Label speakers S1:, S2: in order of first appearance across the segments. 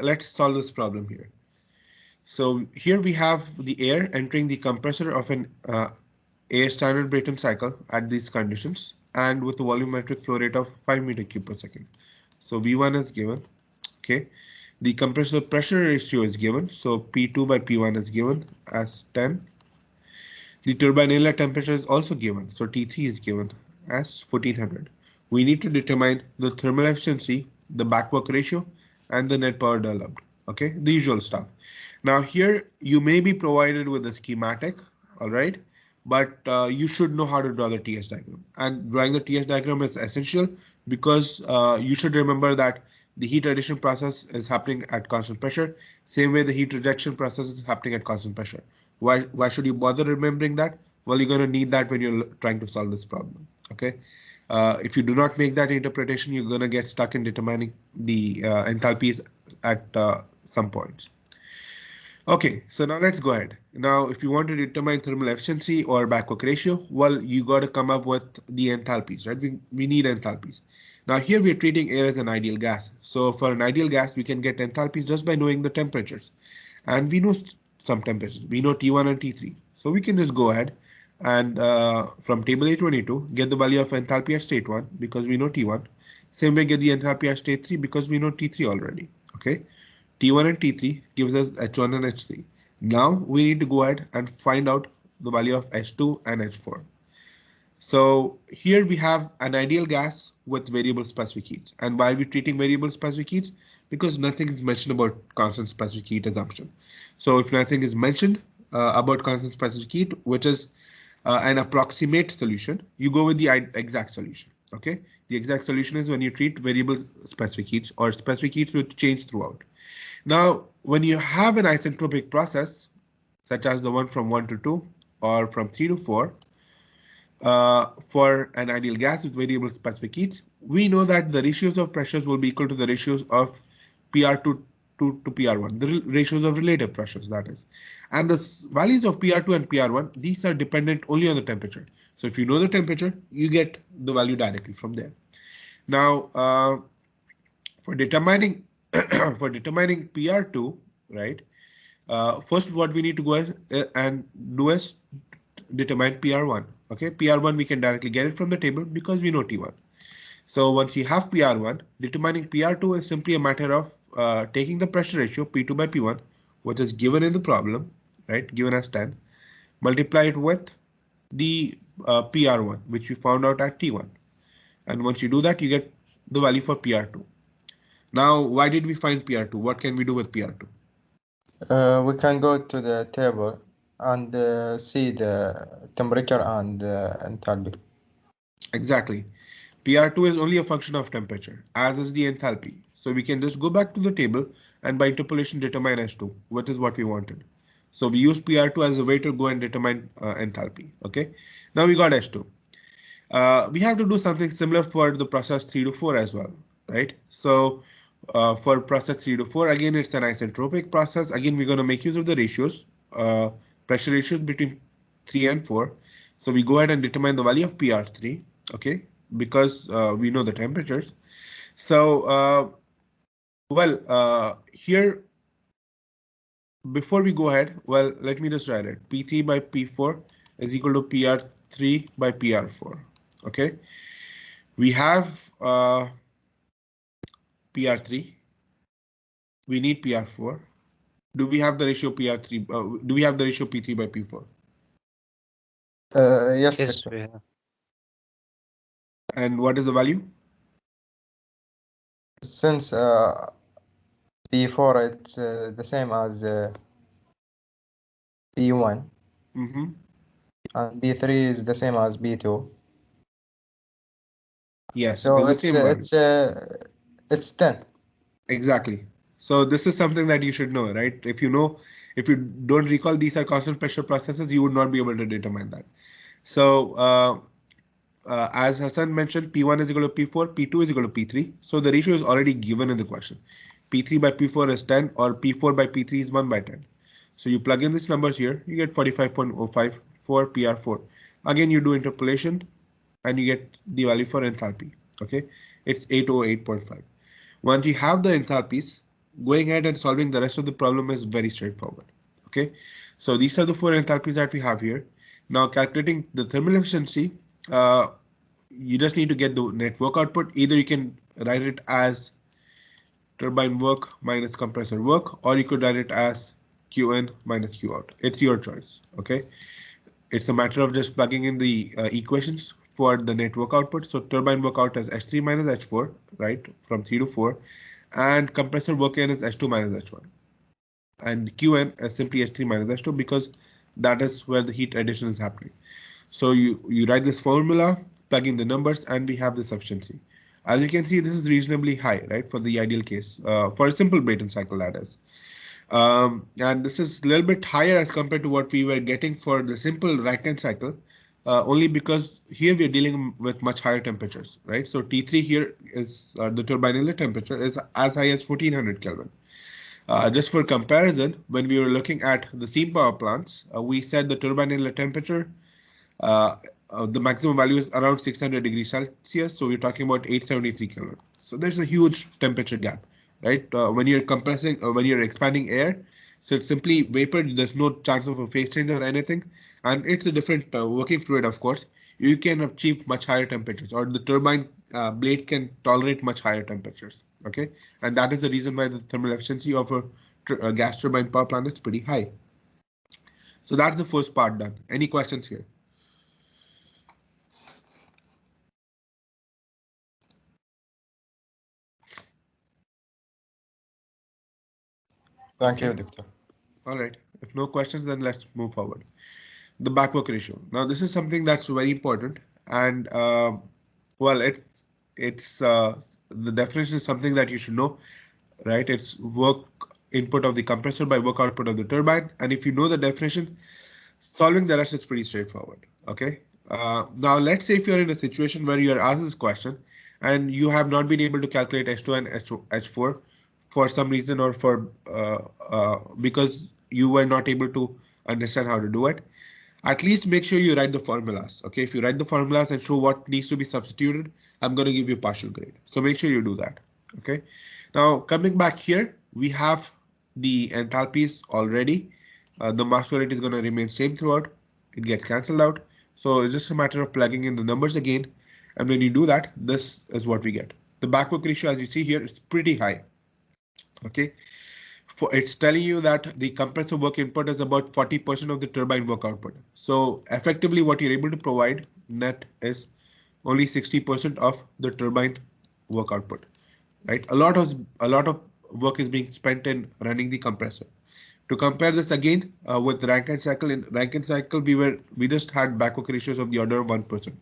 S1: let's solve this problem here. So here we have the air entering the compressor of an air standard Brayton cycle at these conditions and with a volumetric flow rate of 5 meter cube per second. So V1 is given. Okay. The compressor pressure ratio is given. So P2 by P1 is given as 10. The turbine inlet temperature is also given. So T3 is given as 1400. We need to determine the thermal efficiency, the back work ratio, and the net power developed. Okay, the usual stuff. Now here you may be provided with a schematic, all right, but you should know how to draw the TS diagram. And drawing the TS diagram is essential because you should remember that the heat addition process is happening at constant pressure. Same way the heat rejection process is happening at constant pressure. Why should you bother remembering that? Well, you're going to need that when you're trying to solve this problem. Okay. If you do not make that interpretation, you're going to get stuck in determining the enthalpies at some points. Okay, so now let's go ahead. Now, if you want to determine thermal efficiency or backwork ratio, well, you got to come up with the enthalpies, right? We need enthalpies. Now here we're treating air as an ideal gas. So for an ideal gas, we can get enthalpies just by knowing the temperatures. And we know some temperatures. We know T1 and T3. So we can just go ahead and from table A22, get the value of enthalpy at state 1 because we know T1. Same way get the enthalpy at state 3 because we know T3 already. Okay. T1 and T3 gives us H1 and H3. Now we need to go ahead and find out the value of H2 and H4. So here we have an ideal gas with variable specific heats. And why are we treating variable specific heats? Because nothing is mentioned about constant specific heat assumption. So if nothing is mentioned about constant specific heat, which is an approximate solution, you go with the exact solution. Okay, the exact solution is when you treat variable specific heats or specific heats which change throughout. Now, when you have an isentropic process, such as the one from 1 to 2 or from 3 to 4, for an ideal gas with variable specific heats, we know that the ratios of pressures will be equal to the ratios of PR2 to PR1, the ratios of relative pressures, that is. And the values of PR2 and PR1, these are dependent only on the temperature. So if you know the temperature, you get the value directly from there. Now, for determining PR2, right? First, what we need to go and do is determine PR1. Okay, PR1 we can directly get it from the table because we know T1. So once you have PR1, determining PR2 is simply a matter of taking the pressure ratio P2 by P1, which is given in the problem, right? Given as 10, multiply it with the PR1, which we found out at T1. And once you do that, you get the value for PR2. Now, why did we find PR2? What can we do with PR2?
S2: We can go to the table and see the temperature and enthalpy.
S1: Exactly. PR2 is only a function of temperature, as is the enthalpy. So we can just go back to the table and by interpolation determine S2, which is what we wanted. So we use PR2 as a way to go and determine enthalpy. Okay. Now we got S2. We have to do something similar for the process 3 to 4 as well, right? So for process 3 to 4, again, it's an isentropic process. Again, we're going to make use of the ratios, pressure ratios between 3 and 4. So we go ahead and determine the value of PR3, okay, because we know the temperatures. So, here, before we go ahead, well, let me just write it. P3 by P4 is equal to PR3 by PR4, okay. We have PR3. We need PR4. Do we have the ratio PR3? Do we have the ratio P3 by P4?
S2: Yes,
S3: we have.
S1: And what is the value?
S2: Since P4 it's the same as P1, and P3 is the same as P2.
S1: Yes,
S2: so
S1: it's
S2: it's 10.
S1: Exactly. So this is something that you should know, right? If you don't recall these are constant pressure processes, you would not be able to determine that. So as Hassan mentioned, P1 is equal to P4, P2 is equal to P3. So the ratio is already given in the question. P3 by P4 is 10 or P4 by P3 is 1 by 10. So you plug in these numbers here, you get 45.05 for PR4. Again, you do interpolation and you get the value for enthalpy. Okay, it's 808.5. Once you have the enthalpies, going ahead and solving the rest of the problem is very straightforward. Okay, so these are the four enthalpies that we have here. Now calculating the thermal efficiency, uh, you just need to get the net work output. Either you can write it as turbine work minus compressor work, or you could write it as Qn minus Qout. It's your choice. Okay, it's a matter of just plugging in the equations for the net work output. So turbine work out is H3 minus H4, right, from 3 to 4, and compressor work in is H2 minus H1, and Qn is simply H3 minus H2 because that is where the heat addition is happening. So you write this formula, plug in the numbers, and we have this efficiency. As you can see, this is reasonably high, right, for the ideal case, for a simple Brayton cycle, that is. And this is a little bit higher as compared to what we were getting for the simple Rankine cycle, only because here we are dealing with much higher temperatures, right? So T3 here is the turbine inlet temperature is as high as 1400 Kelvin. Just for comparison, when we were looking at the steam power plants, we said the turbine inlet temperature, uh, the maximum value is around 600 degrees Celsius. So we're talking about 873 Kelvin. So there's a huge temperature gap, right? When you're compressing, when you're expanding air, so it's simply vapor. There's no chance of a phase change or anything, and it's a different working fluid, of course. You can achieve much higher temperatures, or the turbine blade can tolerate much higher temperatures. Okay, and that is the reason why the thermal efficiency of a gas turbine power plant is pretty high. So that's the first part done. Any questions here?
S2: Thank
S1: Okay.
S2: you, Doctor.
S1: All right. If no questions, then let's move forward. The backwork ratio. Now, this is something that's very important, and well, it's the definition is something that you should know, right? It's work input of the compressor by work output of the turbine, and if you know the definition, solving the rest is pretty straightforward. Okay. Now, let's say if you're in a situation where you are asked this question and you have not been able to calculate H2 and H4 for some reason, or for because you were not able to understand how to do it, at least make sure you write the formulas. Okay, if you write the formulas and show what needs to be substituted, I'm going to give you partial grade. So make sure you do that. Okay, now coming back here, we have the enthalpies already. The mass flow rate is going to remain same throughout. It gets cancelled out. So it's just a matter of plugging in the numbers again. And when you do that, this is what we get. The backwork ratio, as you see here, is pretty high. Okay, for it's telling you that the compressor work input is about 40% of the turbine work output. So effectively what you're able to provide net is only 60% of the turbine work output, right? A lot of work is being spent in running the compressor. To compare this again with Rankine cycle, in Rankine cycle we just had backwork ratios of the order of 1%.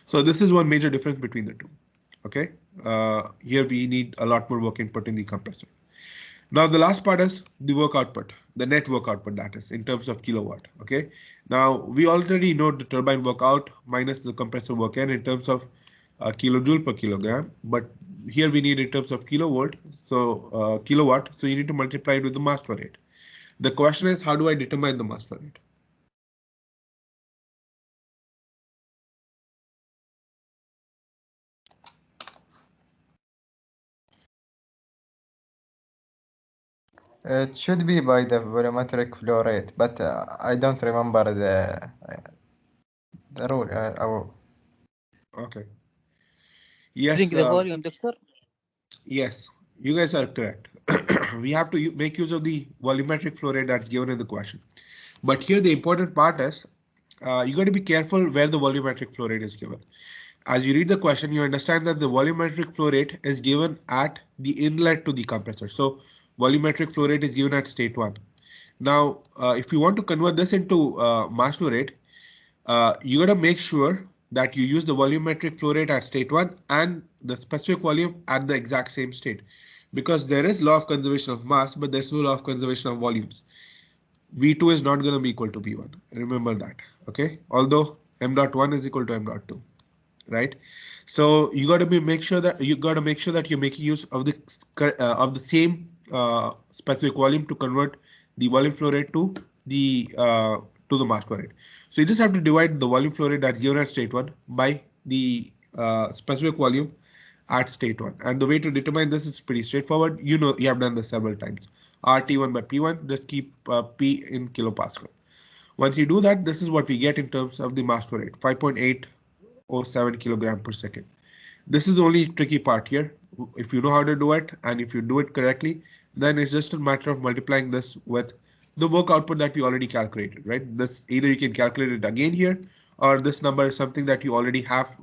S1: So this is one major difference between the two. Okay, here we need a lot more work input in the compressor. Now the last part is the work output, the net work output, that is in terms of kilowatt. Okay. Now we already know the turbine work out minus the compressor work in terms of kilojoule per kilogram, but here we need in terms of kilovolt, so kilowatt. So you need to multiply it with the mass flow rate. The question is, how do I determine the mass flow rate?
S2: It should be by the volumetric flow rate, but I don't remember the rule.
S1: Okay.
S3: Using
S1: Yes.
S3: the volume, doctor.
S1: Yes. You guys are correct. We have to make use of the volumetric flow rate that's given in the question. But here the important part is you got to be careful where the volumetric flow rate is given. As you read the question, you understand that the volumetric flow rate is given at the inlet to the compressor. So volumetric flow rate is given at state 1. Now, if you want to convert this into mass flow rate, you got to make sure that you use the volumetric flow rate at state 1 and the specific volume at the exact same state. Because there is law of conservation of mass, but there's no law of conservation of volumes. V2 is not going to be equal to V1. Remember that. Okay. Although m dot 1 is equal to m dot 2. Right. So you got to make sure that you're making use of the same specific volume to convert the volume flow rate to the mass flow rate. So you just have to divide the volume flow rate that's given at state 1 by the specific volume at state 1. And the way to determine this is pretty straightforward. You know, you have done this several times. RT1 by P1, just keep P in kilopascal. Once you do that, this is what we get in terms of the mass flow rate, 5.807 kilogram per second. This is the only tricky part here. If you know how to do it and if you do it correctly, then it's just a matter of multiplying this with the work output that we already calculated, right? This either you can calculate it again here, or this number is something that you already have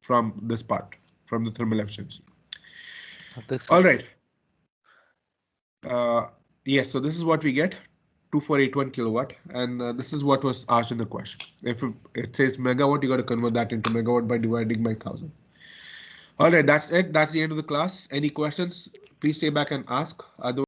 S1: from this part, from the thermal efficiency. All right. Yes, so this is what we get, 2481 kilowatt, and this is what was asked in the question. If it says megawatt, you got to convert that into megawatt by dividing by 1000. All right, that's it. That's the end of the class. Any questions? Please stay back and ask. Otherwise,